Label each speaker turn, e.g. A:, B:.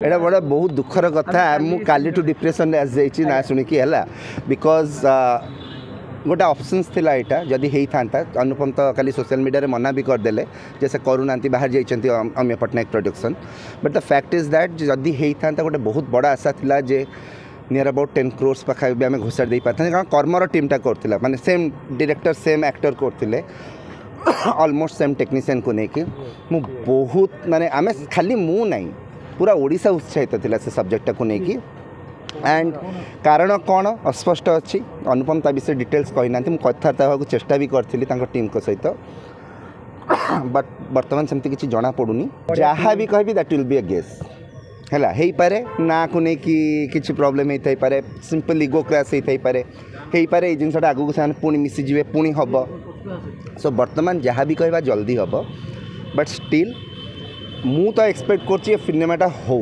A: एटा बड़ा बहुत दुखर कथा मु काली टू डिप्रेशन आसी ना शुणिकी है बिकज गोटे ऑप्शंस थिला एटा जदि हेई थांता अनुपम तो खाली सोशल मीडिया रे मना भी करदेले जैसे करूना बाहर जाइछंती Amiya Patnaik production but the fact is that जदि हेई थांता गोटे बहुत बड़ा आशा थिला जे नियर अबाउट 10 crores पाखा भी आम घोषार दे पार्थ कारण कर्मर टीमटा करथिला माने सेम डायरेक्टर सेम एक्टर करथिले ऑलमोस्ट सेम टेक्नीशियन को लेकिन मु बहुत माने आम खाली मु नहीं पूरा ओडिशा उत्साहित थिला से सब्जेक्ट को लेकिन एंड कारण कौन अस्पष्ट अच्छी अनुपम ता विषय डिटेल्स कही ना मुझे कथबार्ता होगा चेष्टा भी करी टीम को सहित बट बर्तमान सेमती किसी जना पड़ूनी जहाँ भी कहि that will be a guess है हो पारे ना को लेकिन किसी प्रोब्लेम होता है पारे सिंपल इगो क्लास होता है हो पारे ये जिनसा आगू से पुणी मिसीजे पुणी हम सो बर्तमान जहाँ भी कहवा जल्दी हम बट स्टिल मु तो एक्सपेक्ट कर सिनेमाटा हो